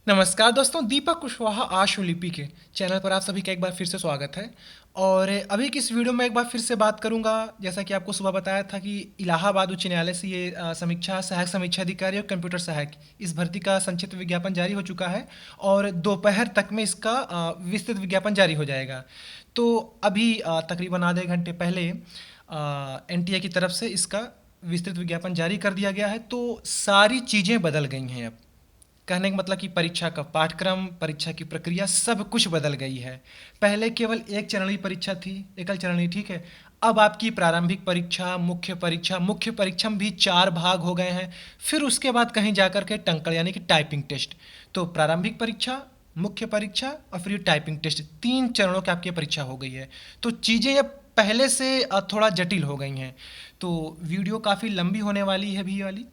नमस्कार दोस्तों, दीपक कुशवाहा आशुलिपि के चैनल पर आप सभी का एक बार फिर से स्वागत है। और अभी की इस वीडियो में एक बार फिर से बात करूंगा, जैसा कि आपको सुबह बताया था कि इलाहाबाद उच्च न्यायालय से ये सहायक समीक्षा अधिकारी और कंप्यूटर सहायक इस भर्ती का संक्षिप्त विज्ञापन जारी हो चुका है और दोपहर तक में इसका विस्तृत विज्ञापन जारी हो जाएगा। तो अभी तकरीबन आधे घंटे पहले एनटीए की तरफ से इसका विस्तृत विज्ञापन जारी कर दिया गया है। तो सारी चीज़ें बदल गई हैं। अब कहने का मतलब कि परीक्षा का पाठ्यक्रम, परीक्षा की प्रक्रिया सब कुछ बदल गई है। पहले केवल एक चरणीय परीक्षा थी, एकल चरणीय, ठीक है। अब आपकी प्रारंभिक परीक्षा, मुख्य परीक्षा में भी 4 भाग हो गए हैं। फिर उसके बाद कहीं जाकर के टंकल यानी कि टाइपिंग टेस्ट। तो प्रारंभिक परीक्षा, मुख्य परीक्षा और फिर टाइपिंग टेस्ट, 3 चरणों की आपकी परीक्षा हो गई है। तो चीज़ें अब पहले से थोड़ा जटिल हो गई हैं। तो वीडियो काफ़ी लंबी होने वाली है भी वाली।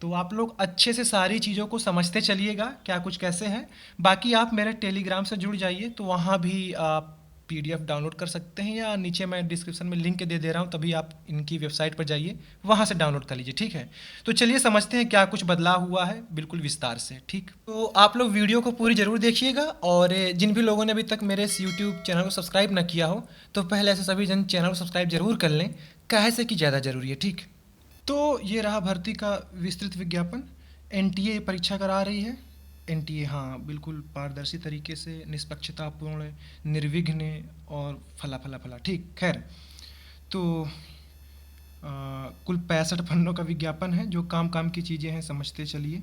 तो आप लोग अच्छे से सारी चीज़ों को समझते चलिएगा, क्या कुछ कैसे है। बाकी आप मेरे टेलीग्राम से जुड़ जाइए, तो वहाँ भी आप पीडीएफ डाउनलोड कर सकते हैं, या नीचे मैं डिस्क्रिप्शन में लिंक दे रहा हूँ, तभी आप इनकी वेबसाइट पर जाइए, वहाँ से डाउनलोड कर लीजिए, ठीक है। तो चलिए समझते हैं क्या कुछ बदलाव हुआ है बिल्कुल विस्तार से, ठीक। तो आप लोग वीडियो को पूरी ज़रूर देखिएगा, और जिन भी लोगों ने अभी तक मेरे इस यूट्यूब चैनल को सब्सक्राइब न किया हो, तो पहले ऐसे सभी जन चैनल को सब्सक्राइब जरूर कर लें, काहे से कि ज़्यादा ज़रूरी है, ठीक। तो ये रहा भर्ती का विस्तृत विज्ञापन। एनटीए परीक्षा करा रही है। एनटीए, हाँ, बिल्कुल पारदर्शी तरीके से, निष्पक्षतापूर्ण, निर्विघ्न और फला फला फला, ठीक। खैर, तो कुल 65 पन्नों का विज्ञापन है। जो काम काम की चीज़ें हैं समझते चलिए।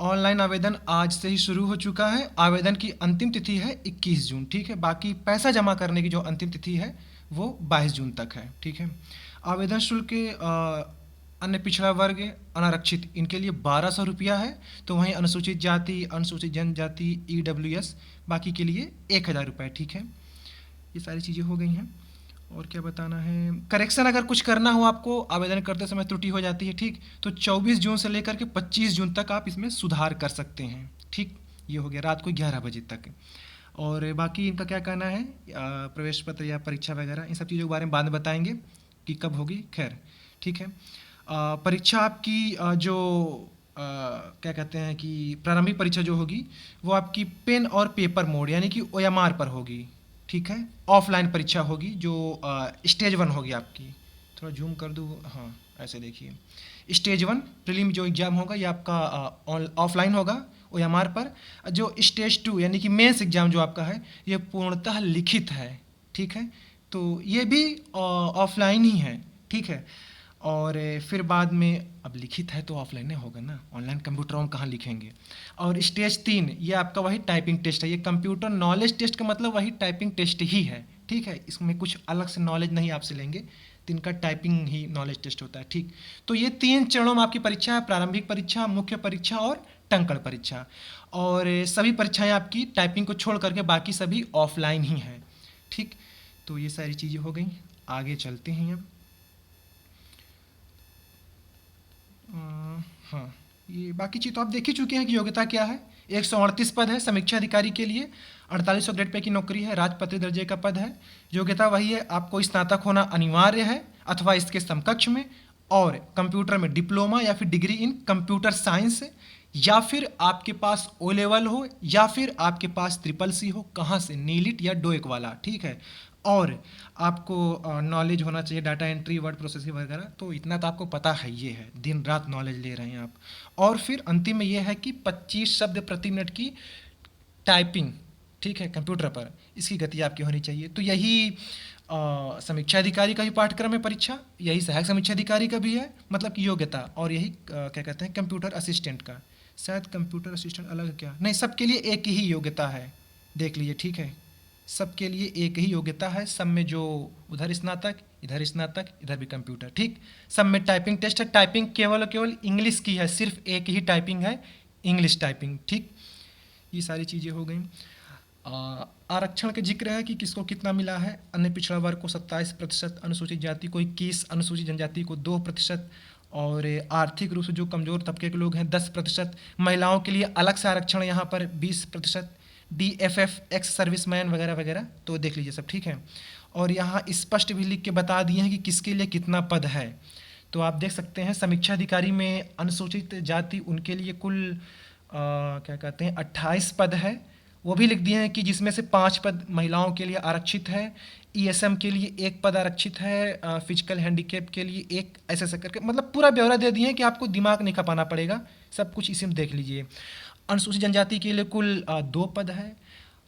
ऑनलाइन आवेदन आज से ही शुरू हो चुका है। आवेदन की अंतिम तिथि है 21 जून, ठीक है। बाकी पैसा जमा करने की जो अंतिम तिथि है वो 22 जून तक है, ठीक है। आवेदन शुल्क अन्य पिछड़ा वर्ग, अनारक्षित, इनके लिए 1200 रुपया है। तो वहीं अनुसूचित जाति, अनुसूचित जनजाति, ईडब्ल्यूएस, बाकी के लिए 1000 रुपये, ठीक है। ये सारी चीज़ें हो गई हैं। और क्या बताना है, करेक्शन अगर कुछ करना हो आपको, आवेदन करते समय त्रुटि हो जाती है, ठीक, तो 24 जून से लेकर के 25 जून तक आप इसमें सुधार कर सकते हैं, ठीक। ये हो गया रात को 11 बजे तक। और बाकी इनका क्या कहना है, प्रवेश पत्र या परीक्षा वगैरह, इन सब चीज़ों के बारे में बाद में बताएंगे कि कब होगी, खैर, ठीक है। परीक्षा आपकी क्या कहते हैं कि प्रारंभिक परीक्षा जो होगी वो आपकी पेन और पेपर मोड यानी कि ओएमआर पर होगी, ठीक है। ऑफलाइन परीक्षा होगी जो स्टेज 1 होगी आपकी। थोड़ा जूम कर दूँ, हाँ, ऐसे देखिए। स्टेज 1 प्रीलिम जो एग्ज़ाम होगा ये आपका ऑफलाइन होगा ओएमआर पर। जो स्टेज 2 यानी कि मेंस एग्ज़ाम जो आपका है ये पूर्णतः लिखित है, ठीक है। तो ये भी ऑफलाइन ही है, ठीक है। और फिर बाद में, अब लिखित है तो ऑफलाइन ही होगा ना, ऑनलाइन कंप्यूटर में कहाँ लिखेंगे। और स्टेज 3 ये आपका वही टाइपिंग टेस्ट है। ये कंप्यूटर नॉलेज टेस्ट का मतलब वही टाइपिंग टेस्ट ही है, ठीक है। इसमें कुछ अलग से नॉलेज नहीं आपसे लेंगे, तो इनका टाइपिंग ही नॉलेज टेस्ट होता है, ठीक। तो ये 3 चरणों में आपकी परीक्षा है, प्रारंभिक परीक्षा, मुख्य परीक्षा और टंकण परीक्षा। और सभी परीक्षाएं आपकी टाइपिंग को छोड़ करके बाकी सभी ऑफलाइन ही हैं, ठीक। तो ये सारी चीज़ें हो गई। आगे चलते हैं अब। हाँ, ये बाकी चीज़ तो आप देख ही चुके हैं कि योग्यता क्या है। 138 पद है समीक्षा अधिकारी के लिए, 4800 ग्रेड पे की नौकरी है, राजपत्रित दर्जे का पद है। योग्यता वही है, आपको स्नातक होना अनिवार्य है अथवा इसके समकक्ष में, और कंप्यूटर में डिप्लोमा या फिर डिग्री इन कंप्यूटर साइंस, या फिर आपके पास ओ लेवल हो, या फिर आपके पास ट्रिपल सी हो, कहाँ से, नीलिट या डोएक वाला, ठीक है। और आपको नॉलेज होना चाहिए डाटा एंट्री, वर्ड प्रोसेसिंग वगैरह, तो इतना तो आपको पता है, ये है, दिन रात नॉलेज ले रहे हैं आप। और फिर अंतिम में ये है कि 25 शब्द प्रति मिनट की टाइपिंग, ठीक है, कंप्यूटर पर, इसकी गति आपकी होनी चाहिए। तो यही समीक्षा अधिकारी का भी पाठ्यक्रम है परीक्षा, यही सहायक समीक्षा अधिकारी का भी है, मतलब कि योग्यता, और यही क्या कहते हैं कंप्यूटर असिस्टेंट का। शायद कंप्यूटर असिस्टेंट अलग है क्या, नहीं, सबके लिए एक ही योग्यता है, देख लीजिए, ठीक है। सबके लिए एक ही योग्यता है, सब में जो उधर स्नातक, इधर भी कंप्यूटर, ठीक। सब में टाइपिंग टेस्ट है। टाइपिंग केवल और केवल इंग्लिश की है, सिर्फ एक ही टाइपिंग है, इंग्लिश टाइपिंग, ठीक। ये सारी चीज़ें हो गई। आरक्षण का जिक्र है कि किसको कितना मिला है। अन्य पिछड़ा वर्ग को 27%, अनुसूचित जाति को 21%, अनुसूचित जनजाति को 2%, और आर्थिक रूप से जो कमज़ोर तबके के लोग हैं 10%। महिलाओं के लिए अलग से आरक्षण यहाँ पर 20%, DFF, एक्स सर्विसमैन वगैरह वगैरह, तो देख लीजिए सब, ठीक है। और यहाँ स्पष्ट भी लिख के बता दिए हैं कि किसके लिए कितना पद है। तो आप देख सकते हैं समीक्षा अधिकारी में अनुसूचित जाति उनके लिए कुल क्या कहते हैं 28 पद है। वो भी लिख दिए हैं कि जिसमें से 5 पद महिलाओं के लिए आरक्षित है, ईएसएम के लिए 1 पद आरक्षित है, फिजिकल हैंडीकैप के लिए 1, ऐसे ऐसे करके मतलब पूरा ब्यौरा दे दिए हैं कि आपको दिमाग नहीं खपाना पड़ेगा, सब कुछ इसी में देख लीजिए। अनुसूचित जनजाति के लिए कुल 2 पद है,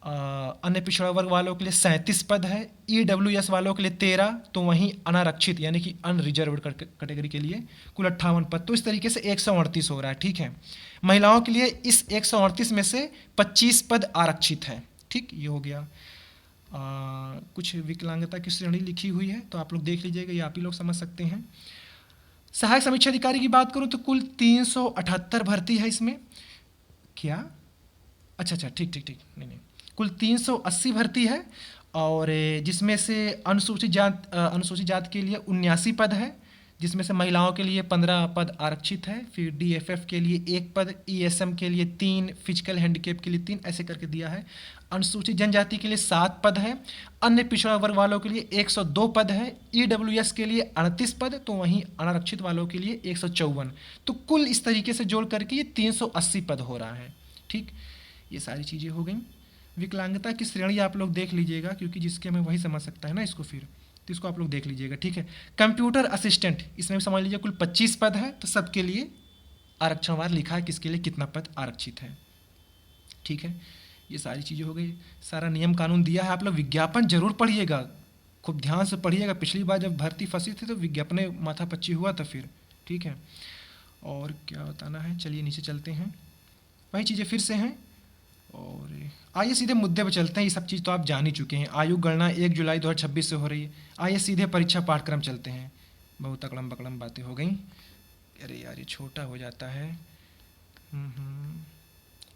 अन्य पिछड़ा वर्ग वालों के लिए 37 पद है, ईडब्ल्यूएस वालों के लिए 13, तो वहीं अनारक्षित यानी कि अनरिजर्व्ड कैटेगरी के लिए कुल 58 पद। तो इस तरीके से 138 हो रहा है, ठीक है। महिलाओं के लिए इस 138 में से 25 पद आरक्षित है, ठीक, ये हो गया। कुछ विकलांगता की श्रेणी लिखी हुई है तो आप लोग देख लीजिएगा, ये आप ही लोग समझ सकते हैं। सहायक समीक्षा अधिकारी की बात करूं तो कुल 378 भर्ती है इसमें। क्या? अच्छा अच्छा, ठीक ठीक ठीक, नहीं, कुल 380 भर्ती है, और जिसमें से अनुसूचित जात के लिए 79 पद है, जिसमें से महिलाओं के लिए 15 पद आरक्षित है, फिर डीएफएफ के लिए 1 पद, ईएसएम के लिए 3, फिजिकल हैंडीकैप के लिए 3, ऐसे करके दिया है। अनुसूचित जनजाति के लिए 7 पद है, अन्य पिछड़ा वर्ग वालों के लिए 102 पद है, ईडब्ल्यूएस के लिए 38 पद, तो वहीं अनारक्षित वालों के लिए 154। तो कुल इस तरीके से जोड़ करके ये 380 पद हो रहा है, ठीक। ये सारी चीज़ें हो गई। विकलांगता की श्रेणी आप लोग देख लीजिएगा, क्योंकि जिसके में वही समझ सकता है ना इसको, फिर तो इसको आप लोग देख लीजिएगा, ठीक है। कंप्यूटर असिस्टेंट, इसमें भी समझ लीजिए कुल 25 पद है, तो सबके लिए आरक्षणवार लिखा है किसके लिए कितना पद आरक्षित है, ठीक है। ये सारी चीज़ें हो गई, सारा नियम कानून दिया है। आप लोग विज्ञापन जरूर पढ़िएगा, खूब ध्यान से पढ़िएगा। पिछली बार जब भर्ती फंसी थी तो विज्ञापन माथा पच्ची हुआ था फिर, ठीक है। और क्या बताना है, चलिए नीचे चलते हैं, वही चीज़ें फिर से हैं। और आइए सीधे मुद्दे पर चलते हैं। ये सब चीज़ तो आप जान ही चुके हैं। आयु गणना 1 जुलाई 2026 से हो रही है। आइए सीधे परीक्षा पाठ्यक्रम चलते हैं। बहुत अकड़म बकड़म बातें हो गई। अरे यार, ये छोटा हो जाता है।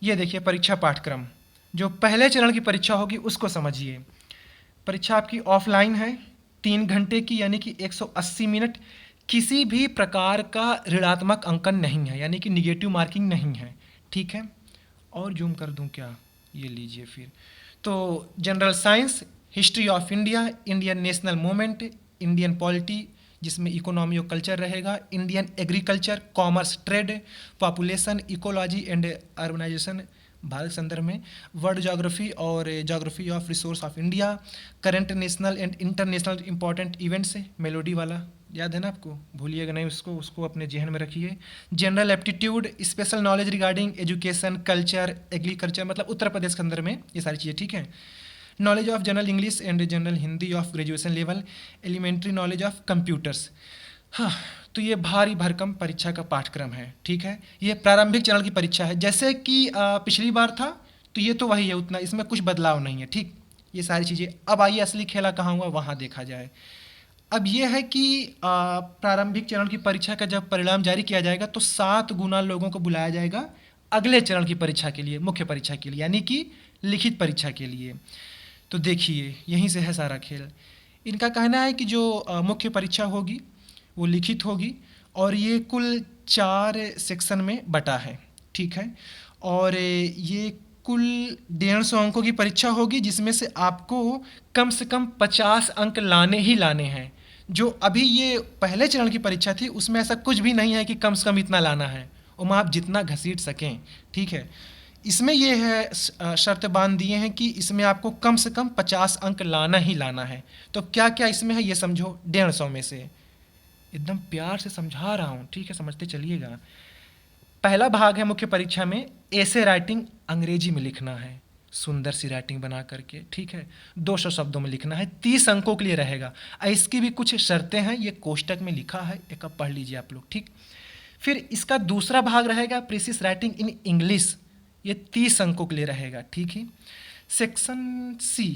ये देखिए परीक्षा पाठ्यक्रम, जो पहले चरण की परीक्षा होगी उसको समझिए। परीक्षा आपकी ऑफलाइन है, 3 घंटे की, यानी कि 180 मिनट। किसी भी प्रकार का ऋणात्मक अंकन नहीं है, यानी कि निगेटिव मार्किंग नहीं है, ठीक है। और जूम कर दूं क्या, ये लीजिए फिर। तो general science, history of India, Indian national movement, Indian polity जिसमें इकोनॉमी और कल्चर रहेगा, Indian agriculture, commerce, trade, population, ecology and urbanisation Bharat संदर्भ में, वर्ल्ड ज्योग्राफी और geography of resource of India, current national and international important events, melody वाला याद है ना आपको, भूलिएगा नहीं उसको, उसको अपने जहन में रखिए। General aptitude, special knowledge regarding education, culture, agriculture, मतलब उत्तर प्रदेश के अंदर में ये सारी चीज़ें, ठीक है। Knowledge of general English and general Hindi of graduation level, elementary knowledge of computers. हाँ, तो ये भारी भरकम परीक्षा का पाठ्यक्रम है, ठीक है। ये प्रारंभिक चरण की परीक्षा है, जैसे कि पिछली बार था, तो ये तो वही है, उतना इसमें कुछ बदलाव नहीं है, ठीक। ये सारी चीज़ें। अब आइए असली खेला कहाँ हुआ वहाँ देखा जाए। अब ये है कि प्रारंभिक चरण की परीक्षा का जब परिणाम जारी किया जाएगा तो 7 गुना लोगों को बुलाया जाएगा अगले चरण की परीक्षा के लिए, मुख्य परीक्षा के लिए, यानी कि लिखित परीक्षा के लिए। तो देखिए यहीं से है सारा खेल। इनका कहना है कि जो मुख्य परीक्षा होगी वो लिखित होगी, और ये कुल 4 सेक्शन में बटा है, ठीक है। और ये कुल 150 अंकों की परीक्षा होगी, जिसमें से आपको कम से कम 50 अंक लाने ही लाने हैं। जो अभी ये पहले चरण की परीक्षा थी उसमें ऐसा कुछ भी नहीं है कि कम से कम इतना लाना है, उसमें आप जितना घसीट सकें, ठीक है। इसमें ये है शर्त बांध दिए हैं कि इसमें आपको कम से कम 50 अंक लाना ही लाना है। तो क्या क्या इसमें है ये समझो। 150 में से एकदम प्यार से समझा रहा हूँ, ठीक है, समझते चलिएगा। पहला भाग है मुख्य परीक्षा में ऐसे राइटिंग, अंग्रेजी में लिखना है, सुंदर सी राइटिंग बना करके, ठीक है। 200 शब्दों में लिखना है, 30 अंकों के लिए रहेगा। इसकी भी कुछ शर्तें हैं, ये कोष्टक में लिखा है, एक अब पढ़ लीजिए आप लोग, ठीक। फिर इसका दूसरा भाग रहेगा प्रीसिस राइटिंग इन इंग्लिश, ये 30 अंकों के लिए रहेगा, ठीक है। सेक्शन सी,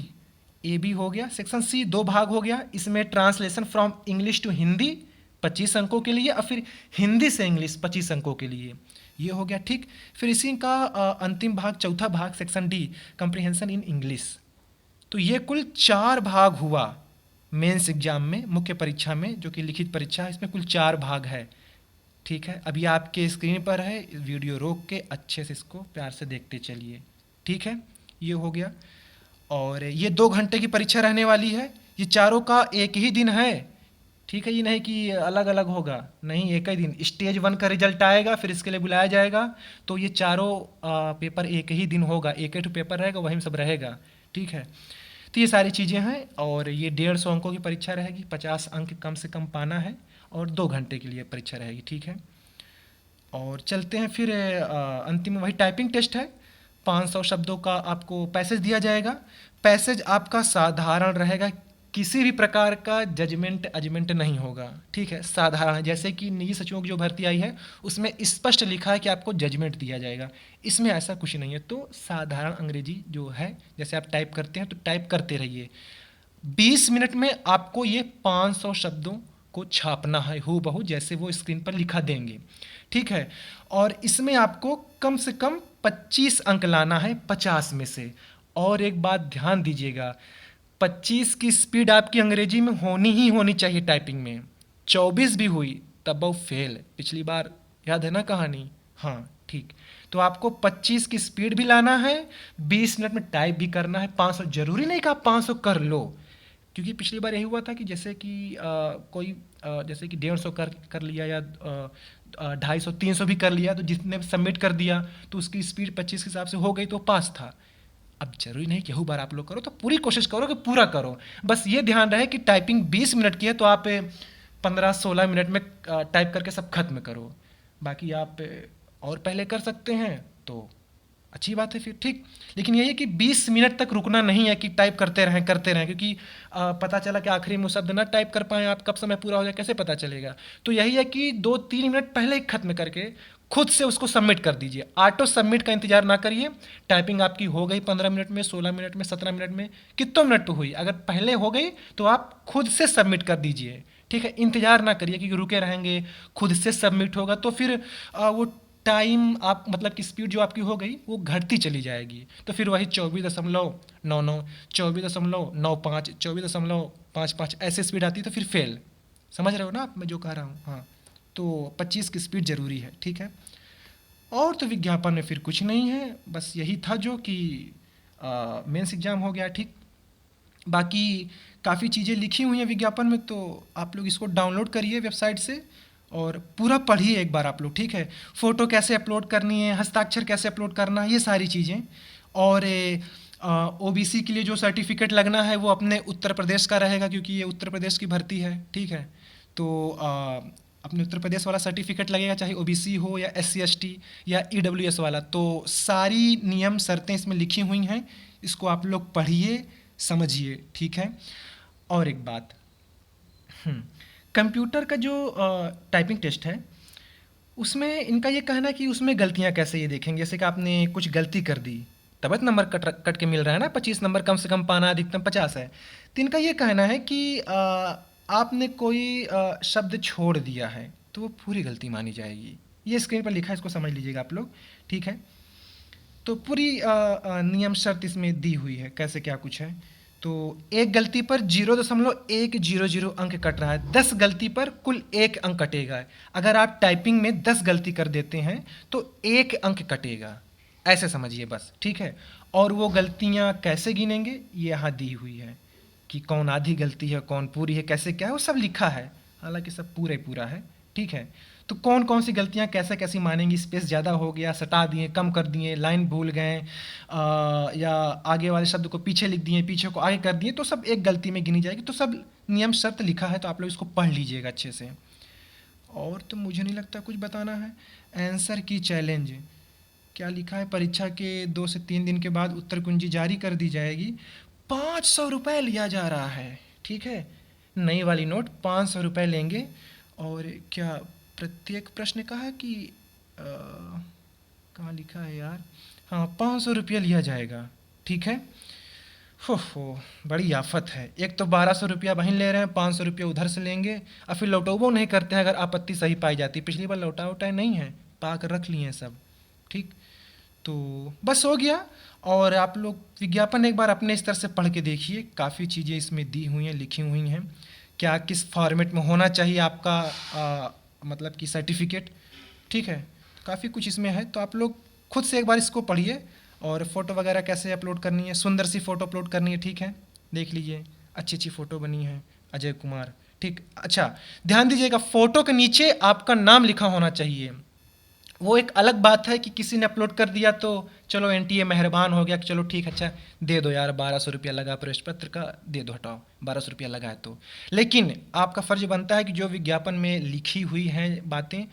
ए बी हो गया। सेक्शन सी 2 भाग हो गया, इसमें translation from English to Hindi 25 अंकों के लिए, और फिर हिंदी से इंग्लिश 25 अंकों के लिए, ये हो गया, ठीक। फिर इसी का अंतिम भाग, चौथा भाग, section D, comprehension in English. तो ये कुल 4 भाग हुआ मेंस एग्जाम में, मुख्य परीक्षा में, जो कि लिखित परीक्षा है, इसमें कुल 4 भाग है, ठीक है। अभी आपके स्क्रीन पर है, वीडियो रोक के अच्छे से इसको प्यार से देखते चलिए, ठीक है। ये हो गया। और ये 2 घंटे की परीक्षा रहने वाली है, ये चारों का एक ही दिन है, ठीक है। ये नहीं कि अलग अलग होगा, नहीं, एक ही दिन स्टेज वन का रिजल्ट आएगा, फिर इसके लिए बुलाया जाएगा। तो ये चारों पेपर एक ही दिन होगा, एक ही ठो पेपर रहेगा, वहीं सब रहेगा, ठीक है। तो ये सारी चीज़ें हैं, और ये 150 अंकों की परीक्षा रहेगी, 50 अंक कम से कम पाना है, और 2 घंटे के लिए परीक्षा रहेगी, ठीक है। और चलते हैं फिर अंतिम वही टाइपिंग टेस्ट है। 500 शब्दों का आपको पैसेज दिया जाएगा। पैसेज आपका साधारण रहेगा, किसी भी प्रकार का जजमेंट अजमेंट नहीं होगा, ठीक है, साधारण है। जैसे कि निजी सचिवों की जो भर्ती आई है उसमें स्पष्ट लिखा है कि आपको जजमेंट दिया जाएगा, इसमें ऐसा कुछ नहीं है। तो साधारण अंग्रेजी जो है, जैसे आप टाइप करते हैं तो टाइप करते रहिए। 20 मिनट में आपको ये 500 शब्दों को छापना है हूबहू जैसे वो स्क्रीन पर लिखा देंगे, ठीक है। और इसमें आपको कम से कम 25 अंक लाना है 50 में से। और एक बात ध्यान दीजिएगा, 25 की स्पीड आपकी अंग्रेजी में होनी ही होनी चाहिए टाइपिंग में। 24 भी हुई तब वो फेल, पिछली बार याद है ना कहानी, हाँ ठीक। तो आपको 25 की स्पीड भी लाना है, 20 मिनट में टाइप भी करना है। 500 जरूरी नहीं कि आप 500 कर लो, क्योंकि पिछली बार यही हुआ था कि जैसे कि कोई जैसे कि 150 कर लिया, या 250 300 भी कर लिया, तो जिसने सबमिट कर दिया तो उसकी स्पीड 25 के हिसाब से हो गई तो पास था। अब जरूरी नहीं कि हर बार आप लोग करो, तो पूरी कोशिश करो कि पूरा करो। बस ये ध्यान रहे कि टाइपिंग 20 मिनट की है तो आप 15-16 मिनट में टाइप करके सब खत्म करो। बाकी आप और पहले कर सकते हैं तो अच्छी बात है फिर, ठीक। लेकिन यही है कि 20 मिनट तक रुकना नहीं है कि टाइप करते रहें, क्योंकि पता चला कि आखिरी में वो शब्द ना टाइप कर पाएँ आप, कब समय पूरा हो जाए कैसे पता चलेगा। तो यही है कि 2-3 मिनट पहले ही खत्म करके खुद से उसको सबमिट कर दीजिए। ऑटो सबमिट का इंतजार ना करिए। टाइपिंग आपकी हो गई 15 मिनट में, 16 मिनट में, 17 मिनट में, कितने मिनट तो हुई, अगर पहले हो गई तो आप खुद से सबमिट कर दीजिए, ठीक है। इंतजार ना करिए क्योंकि रुके रहेंगे, खुद से सबमिट होगा तो फिर वो टाइम आप मतलब कि स्पीड जो आपकी हो गई वो घटती चली जाएगी। तो फिर वही 24.99, 24.95, 24.55 ऐसे स्पीड आती है तो फिर फेल। समझ रहे हो ना आप मैं जो कह रहा हूँ, हाँ। तो 25 की स्पीड ज़रूरी है, ठीक है। और तो विज्ञापन में फिर कुछ नहीं है, बस यही था जो कि मेंस एग्ज़ाम हो गया, ठीक। बाकी काफ़ी चीज़ें लिखी हुई हैं विज्ञापन में, तो आप लोग इसको डाउनलोड करिए वेबसाइट से और पूरा पढ़िए एक बार आप लोग, ठीक है। फ़ोटो कैसे अपलोड करनी है, हस्ताक्षर कैसे अपलोड करना है, ये सारी चीज़ें। और ओबीसी के लिए जो सर्टिफिकेट लगना है वो अपने उत्तर प्रदेश का रहेगा, क्योंकि ये उत्तर प्रदेश की भर्ती है, ठीक है। तो अपने उत्तर प्रदेश वाला सर्टिफिकेट लगेगा, चाहे ओबीसी हो या एससी एसटी या ईडब्ल्यूएस वाला। तो सारी नियम शर्तें इसमें लिखी हुई हैं, इसको आप लोग पढ़िए समझिए, ठीक है। और एक बात, कंप्यूटर का जो टाइपिंग टेस्ट है उसमें इनका ये कहना है कि उसमें गलतियां कैसे ये देखेंगे, जैसे कि आपने कुछ गलती कर दी तब नंबर कट कट के मिल रहा है ना, 25 नंबर कम से कम पाना, अधिकतम 50 है। तो इनका ये कहना है कि आपने कोई शब्द छोड़ दिया है तो वो पूरी गलती मानी जाएगी। ये स्क्रीन पर लिखा है, इसको समझ लीजिएगा आप लोग, ठीक है। तो पूरी नियम शर्त इसमें दी हुई है कैसे क्या कुछ है। तो एक गलती पर 0.100 अंक कट रहा है, 10 गलती पर कुल 1 अंक कटेगा। अगर आप टाइपिंग में 10 गलती कर देते हैं तो 1 अंक कटेगा, ऐसे समझिए बस, ठीक है। और वो गलतियां कैसे गिनेंगे ये यहाँ दी हुई है कि कौन आधी गलती है, कौन पूरी है, कैसे क्या है, वो सब लिखा है, हालांकि सब पूरा ही पूरा है, ठीक है। तो कौन कौन सी गलतियां कैसे कैसी मानेंगी, स्पेस ज़्यादा हो गया, सटा दिए, कम कर दिए, लाइन भूल गए, या आगे वाले शब्द को पीछे लिख दिए, पीछे को आगे कर दिए, तो सब एक गलती में गिनी जाएगी। तो सब नियम शर्त लिखा है, तो आप लोग इसको पढ़ लीजिएगा अच्छे से। और तो मुझे नहीं लगता कुछ बताना है। आंसर की चैलेंज क्या लिखा है, परीक्षा के 2 से 3 दिन के बाद उत्तर कुंजी जारी कर दी जाएगी। 500 रुपये लिया जा रहा है, ठीक है। नई वाली नोट 500 रुपये लेंगे। और क्या प्रत्येक प्रश्न का है कि कहाँ लिखा है यार, हाँ 500 रुपया लिया जाएगा, ठीक है। हो बड़ी आफत है, एक तो 1200 रुपया वहीं ले रहे हैं, 500 रुपया उधर से लेंगे, और फिर लौटोबो नहीं करते हैं अगर आपत्ति सही पाई जाती। पिछली बार लौटा उटाए नहीं है, पा कर रख लिए हैं सब, ठीक। तो बस हो गया। और आप लोग विज्ञापन एक बार अपने स्तर से पढ़ के देखिए, काफ़ी चीज़ें इसमें दी हुई हैं, लिखी हुई हैं, क्या किस फॉर्मेट में होना चाहिए आपका मतलब कि सर्टिफिकेट, ठीक है। काफ़ी कुछ इसमें है, तो आप लोग खुद से एक बार इसको पढ़िए। और फ़ोटो वगैरह कैसे अपलोड करनी है, सुंदर सी फ़ोटो अपलोड करनी है, ठीक है, देख लीजिए। अच्छी अच्छी फ़ोटो बनी है, अजय कुमार, ठीक। अच्छा, ध्यान दीजिएगा, फ़ोटो के नीचे आपका नाम लिखा होना चाहिए। वो एक अलग बात है कि किसी ने अपलोड कर दिया तो चलो एनटीए मेहरबान हो गया कि चलो ठीक, अच्छा दे दो यार, 1200 रुपया लगा प्रवेश पत्र का, दे दो, हटाओ, 1200 रुपया लगा है तो। लेकिन आपका फ़र्ज बनता है कि जो विज्ञापन में लिखी हुई हैं बातें,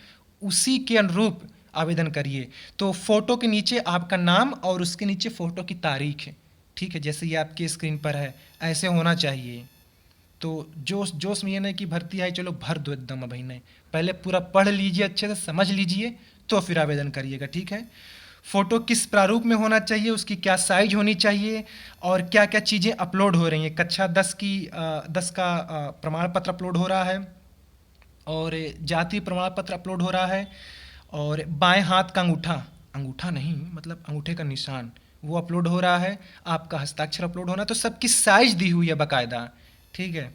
उसी के अनुरूप आवेदन करिए। तो फ़ोटो के नीचे आपका नाम और उसके नीचे फ़ोटो की तारीख है, ठीक है, जैसे ये आपकी स्क्रीन पर है, ऐसे होना चाहिए। तो जोश जोश में ये नहीं कि भर्ती आई चलो भर दो एकदम, अभी नहीं, पहले पूरा पढ़ लीजिए, अच्छे से समझ लीजिए, तो फिर आवेदन करिएगा, ठीक है। फ़ोटो किस प्रारूप में होना चाहिए, उसकी क्या साइज होनी चाहिए, और क्या क्या चीज़ें अपलोड हो रही हैं। कक्षा 10 की 10 का प्रमाण पत्र अपलोड हो रहा है, और जाति प्रमाण पत्र अपलोड हो रहा है, और बाएं हाथ का अंगूठा, अंगूठा नहीं मतलब अंगूठे का निशान, वो अपलोड हो रहा है, आपका हस्ताक्षर अपलोड होना है, तो सबकी साइज दी हुई है बाकायदा, ठीक है।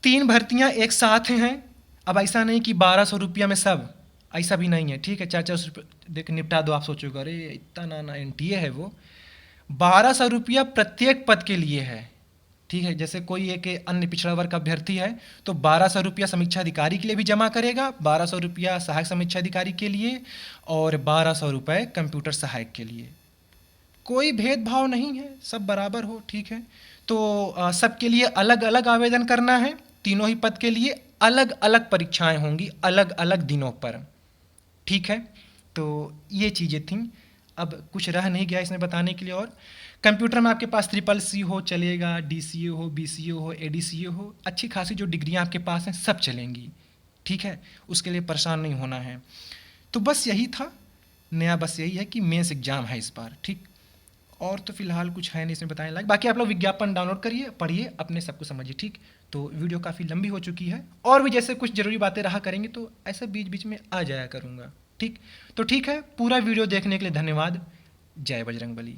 3 भर्तियां एक साथ हैं। अब ऐसा नहीं कि 1200 रुपया में सब, ऐसा भी नहीं है, ठीक है। 400 देख निपटा दो, आप सोचोगे अरे इतना ना ना एनटीए है वो। 1200 रुपया प्रत्येक पद के लिए है, ठीक है। जैसे कोई एक अन्य पिछड़ा वर्ग का अभ्यर्थी है तो 1200 रुपया समीक्षा अधिकारी के लिए भी जमा करेगा, 1200 रुपया सहायक समीक्षा अधिकारी के लिए, और 1200 रुपये कंप्यूटर सहायक के लिए। कोई भेदभाव नहीं है, सब बराबर हो, ठीक है। तो सबके लिए अलग अलग आवेदन करना है, तीनों ही पद के लिए अलग अलग परीक्षाएं होंगी अलग अलग दिनों पर, ठीक है। तो ये चीज़ें थीं, अब कुछ रह नहीं गया इसमें बताने के लिए। और कंप्यूटर में आपके पास CCC हो चलेगा, DCA हो, BCA हो, ADCA हो, अच्छी खासी जो डिग्रियां आपके पास हैं सब चलेंगी, ठीक है। उसके लिए परेशान नहीं होना है। तो बस यही था, नया बस यही है कि मेंस एग्ज़ाम है इस बार, ठीक। और तो फिलहाल कुछ है नहीं इसमें बताने लायक। बाकी आप लोग विज्ञापन डाउनलोड करिए, पढ़िए, अपने सबको समझिए, ठीक। तो वीडियो काफ़ी लंबी हो चुकी है, और भी जैसे कुछ ज़रूरी बातें रहा करेंगे तो ऐसे बीच बीच में आ जाया करूँगा, ठीक। तो ठीक है, पूरा वीडियो देखने के लिए धन्यवाद। जय बजरंगबली।